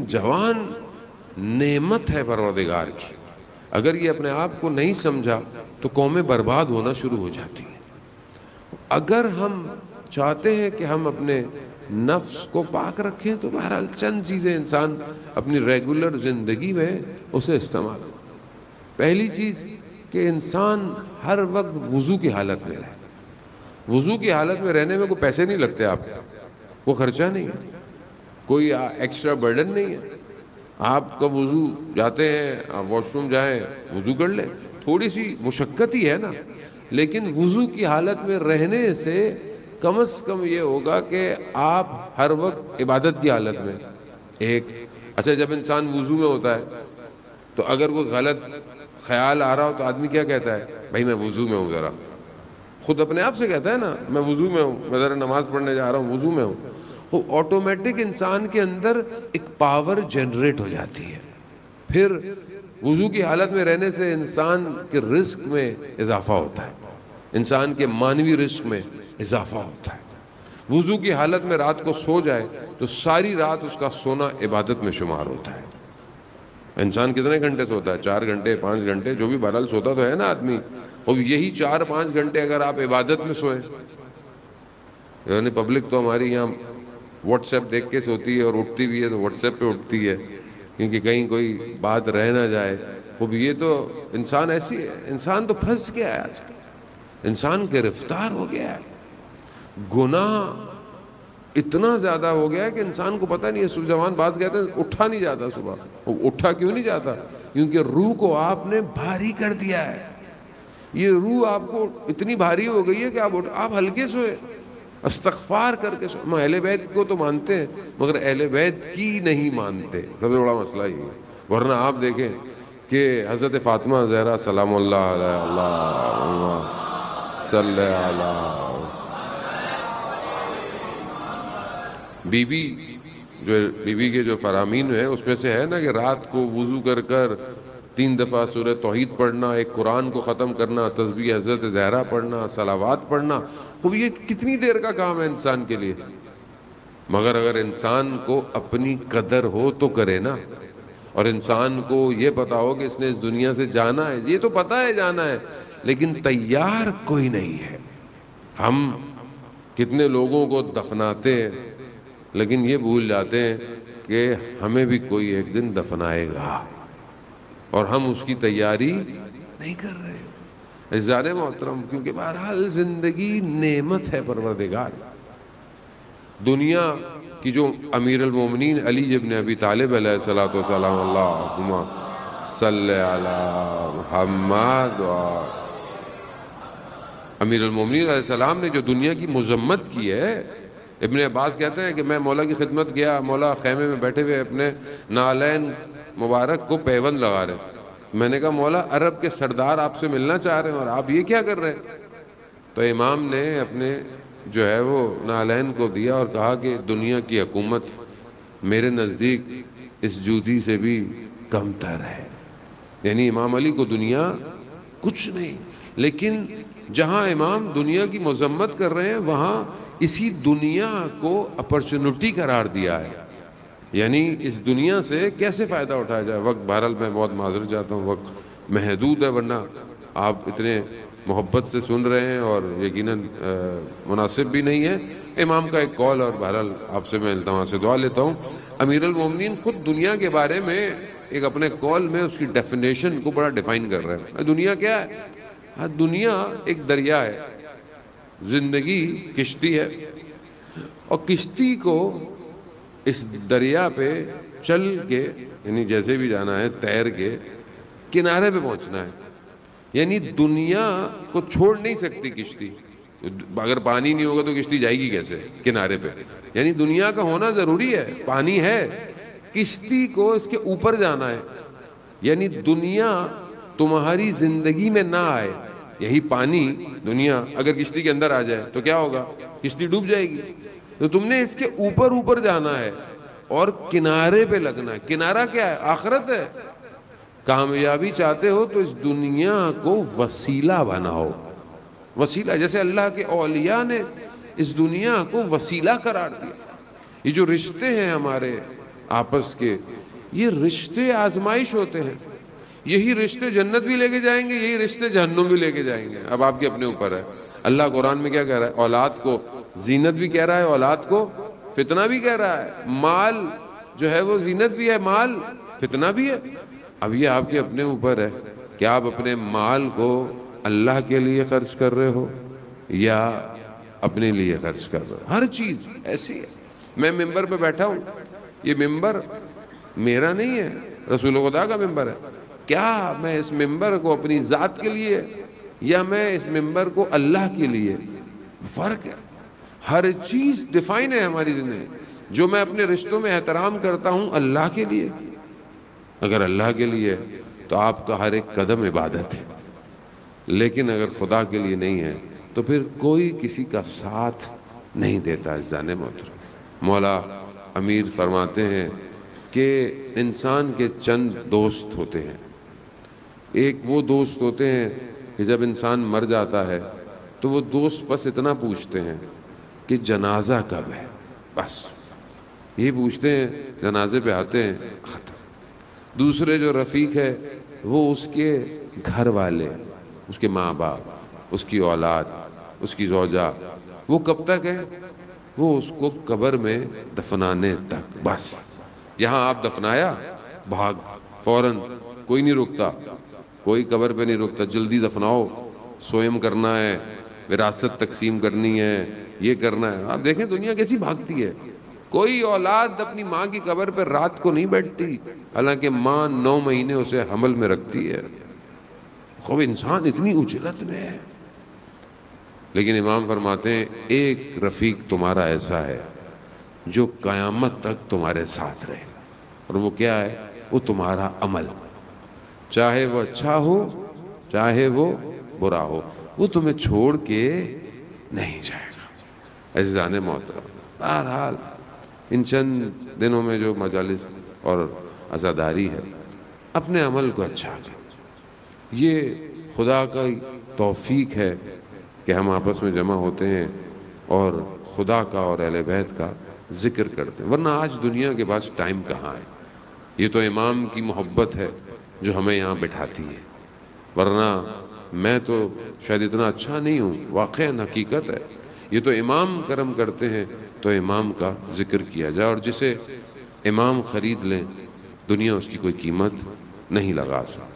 جوان نعمت ہے پروردگار کی. اگر یہ اپنے آپ کو نہیں سمجھا تو قومیں برباد ہونا شروع ہو جاتی ہیں. اگر ہم چاہتے ہیں کہ ہم اپنے نفس کو پاک رکھیں تو بہرحال چند چیزیں انسان اپنی ریگولر زندگی میں اسے استعمال کرے. پہلی چیز کہ انسان ہر وقت وضو کی حالت میں رہے. وضو کی حالت میں رہنے میں کوئی پیسے نہیں لگتے آپ کو, وہ خرچہ نہیں ہے, کوئی ایکسٹرا برڈن نہیں ہے. آپ کا وضو جاتے ہیں, آپ واش روم جائیں, وضو کر لیں, تھوڑی سی مشقت ہی ہے نا, لیکن وضو کی حالت میں رہنے سے کم از کم یہ ہوگا کہ آپ ہر وقت عبادت کی حالت میں. ایک اچھا, جب انسان وضو میں ہوتا ہے تو اگر کوئی غلط خیال آ رہا ہو تو آدمی کیا کہتا ہے؟ بھائی میں وضو میں ہوں. ذرا خود اپنے آپ سے کہتا ہے نا, میں وضو میں ہوں, میں ذرا نماز پڑھنے جا رہا ہوں, وضو میں ہوں. وہ آٹومیٹک انسان کے اندر ایک پاور جنریٹ ہو جاتی ہے. پھر وضو کی حالت میں رہنے سے انسان کے رزق میں اضافہ ہوتا ہے, انسان کے مانوی رزق میں اضافہ ہوتا ہے. وضو کی حالت میں رات کو سو جائے تو ساری رات اس کا سونا عبادت میں شمار ہوتا ہے. انسان کتنے گھنٹے سوتا ہے؟ 4 گھنٹے 5 گھنٹے, جو بھی بہرحال سوتا تو ہے نا آدمی. اور یہی 4-5 گھنٹے اگر آپ عبادت میں سوئیں, یعنی پبلک تو ہماری یہاں واٹس ایپ دیکھ کے سوتی ہے اور اٹھتی بھی ہے تو واٹس ایپ پہ اٹھتی ہے کیونکہ کہیں کوئی بات رہ نہ جائے. خوب یہ تو انسان ایسی ہے, انسان تو پھنس گیا ہے آج کل, انسان گرفتار ہو گیا ہے. گناہ اتنا زیادہ ہو گیا ہے کہ انسان کو پتہ نہیں ہے. صبح جوان باز کہتے ہیں اٹھا نہیں جاتا صبح. اٹھا کیوں نہیں جاتا؟ کیونکہ روح کو آپ نے بھاری کر دیا ہے. یہ روح آپ کو اتنی بھاری ہو گئی ہے کہ آپ ہلکے سوئے, استغفار کر کے سوئے. اہل بیت کو تو مانتے ہیں مگر اہل بیت کی نہیں مانتے, سب سے بڑا مسئلہ یہ ہے. ورنہ آپ دیکھیں کہ حضرت فاطمہ زہرا سلام اللہ علیہ, اللہم صلی علیہ, بی بی کے جو فرامین ہیں اس میں سے ہے نا کہ رات کو وضو کر کر 3 دفعہ سورہ توحید پڑھنا, ایک قرآن کو ختم کرنا, تسبیح حضرت زہرا پڑھنا, صلوات پڑھنا. خوب یہ کتنی دیر کا کام ہے انسان کے لیے. مگر اگر انسان کو اپنی قدر ہو تو کرے نا, اور انسان کو یہ پتا ہو کہ اس نے اس دنیا سے جانا ہے. یہ تو پتا ہے جانا ہے لیکن تیار کوئی نہیں ہے. ہم کتنے لوگوں کو دفناتے ہیں لیکن یہ بھول جاتے ہیں کہ ہمیں بھی کوئی ایک دن دفنائے گا, اور ہم اس کی تیاری نہیں کر رہے. عزیزان محترم, کیونکہ بہرحال زندگی نعمت ہے پروردگار. دنیا کی جو امیر المومنین علی ابن ابی طالب علیہ الصلوۃ والسلام, اللہم صلی علی محمد, امیر المومنین علیہ السلام نے جو دنیا کی مذمت کی ہے. ابن عباس کہتے ہیں کہ میں مولا کی خدمت گیا, مولا خیمے میں بیٹھے ہوئے اپنے نالین مبارک کو پیوند لگا رہے. میں نے کہا مولا عرب کے سردار آپ سے ملنا چاہ رہے ہیں اور آپ یہ کیا کر رہے ہیں؟ تو امام نے اپنے جو ہے وہ نالین کو دیا اور کہا کہ دنیا کی حکومت میرے نزدیک اس جوتی سے بھی کم تر ہے. یعنی امام علی کو دنیا کچھ نہیں, لیکن جہاں امام دنیا کی مذمت کر رہے ہیں وہاں اسی دنیا کو اپرچونٹی قرار دیا ہے. یعنی اس دنیا سے کیسے فائدہ اٹھایا جائے. وقت بہرحال میں بہت معذرت چاہتا ہوں, وقت محدود ہے, ورنہ آپ اتنے محبت سے سن رہے ہیں اور یقیناً مناسب بھی نہیں ہے. امام کا ایک قول, اور بہرحال آپ سے میں التماس سے دعا لیتا ہوں. امیر المومنین خود دنیا کے بارے میں ایک اپنے قول میں اس کی ڈیفینیشن کو بڑا ڈیفائن کر رہے ہیں. دنیا کیا ہے؟ دنیا ایک دریا ہے, زندگی کشتی ہے, اور کشتی کو اس دریا پہ چل کے, یعنی جیسے بھی جانا ہے تیر کے کنارے پہ پہنچنا ہے. یعنی دنیا کو چھوڑ نہیں سکتی کشتی. اگر پانی نہیں ہوگا تو کشتی جائے گی کیسے کنارے پہ؟ یعنی دنیا کا ہونا ضروری ہے. پانی ہے, کشتی کو اس کے اوپر جانا ہے. یعنی دنیا تمہاری زندگی میں نہ آئے, یہی پانی دنیا اگر کشتی کے اندر آ جائے تو کیا ہوگا؟ کشتی ڈوب جائے گی. تو تم نے اس کے اوپر جانا ہے اور کنارے پہ لگنا ہے. کنارہ کیا ہے؟ آخرت ہے. کامیابی چاہتے ہو تو اس دنیا کو وسیلہ بناؤ. وسیلہ, جیسے اللہ کے اولیاء نے اس دنیا کو وسیلہ قرار دیا. یہ جو رشتے ہیں ہمارے آپس کے، یہ رشتے آزمائش ہوتے ہیں. یہی رشتے جنت بھی لے کے جائیں گے، یہی رشتے جہنم بھی لے کے جائیں گے. اب آپ کے اپنے اوپر ہے. اللہ قرآن میں کیا کہہ رہا ہے؟ اولاد کو زینت بھی کہہ رہا ہے، اولاد کو فتنہ بھی کہہ رہا ہے. مال جو ہے وہ زینت بھی ہے، مال فتنہ بھی ہے. اب یہ آپ کے اپنے اوپر ہے کہ آپ اپنے مال کو اللہ کے لیے خرچ کر رہے ہو یا اپنے لیے خرچ کر رہے ہو. ہر چیز ایسی ہے. میں ممبر پہ بیٹھا ہوں، یہ ممبر میرا نہیں ہے، رسول خدا کا ممبر ہے. کیا میں اس ممبر کو اپنی ذات کے لیے یا میں اس ممبر کو اللہ کے لیے؟ فرق ہے. ہر چیز ڈیفائن ہے ہماری زندگی. جو میں اپنے رشتوں میں احترام کرتا ہوں اللہ کے لیے، اگر اللہ کے لیے تو آپ کا ہر ایک قدم عبادت ہے. لیکن اگر خدا کے لیے نہیں ہے تو پھر کوئی کسی کا ساتھ نہیں دیتا. عزیزان محترم، مولا امیر فرماتے ہیں کہ انسان کے چند دوست ہوتے ہیں. ایک وہ دوست ہوتے ہیں کہ جب انسان مر جاتا ہے تو وہ دوست بس اتنا پوچھتے ہیں کہ جنازہ کب ہے، بس یہ پوچھتے ہیں. جنازے پہ آتے ہیں، ختم. دوسرے جو رفیق ہے وہ اس کے گھر والے، اس کے ماں باپ، اس کی اولاد، اس کی زوجہ، وہ کب تک ہے؟ وہ اس کو قبر میں دفنانے تک. بس یہاں آپ دفنایا، بھاگ فوراً، کوئی نہیں رکتا، کوئی قبر پہ نہیں رکتا. جلدی دفناؤ، سوئم کرنا ہے، وراثت تقسیم کرنی ہے، یہ کرنا ہے. آپ دیکھیں دنیا کیسی بھاگتی ہے. کوئی اولاد اپنی ماں کی قبر پہ رات کو نہیں بیٹھتی، حالانکہ ماں 9 مہینے اسے حمل میں رکھتی ہے. خوب انسان اتنی اجلت میں ہے. لیکن امام فرماتے ہیں ایک رفیق تمہارا ایسا ہے جو قیامت تک تمہارے ساتھ رہے، اور وہ کیا ہے؟ وہ تمہارا عمل، چاہے وہ اچھا ہو چاہے وہ برا ہو، وہ تمہیں چھوڑ کے نہیں جائے گا. عزیزان محترم، بہرحال ان چند دنوں میں جو مجالس اور عزاداری ہے، اپنے عمل کو اچھا کریں. یہ خدا کا توفیق ہے کہ ہم آپس میں جمع ہوتے ہیں اور خدا کا اور اہل بیت کا ذکر کرتے ہیں. ورنہ آج دنیا کے پاس ٹائم کہاں ہے؟ یہ تو امام کی محبت ہے جو ہمیں یہاں بٹھاتی ہے. ورنہ میں تو شاید اتنا اچھا نہیں ہوں. واقعاً حقیقت ہے، یہ تو امام کرم کرتے ہیں تو امام کا ذکر کیا جائے. اور جسے امام خرید لیں، دنیا اس کی کوئی قیمت نہیں لگا سکتی.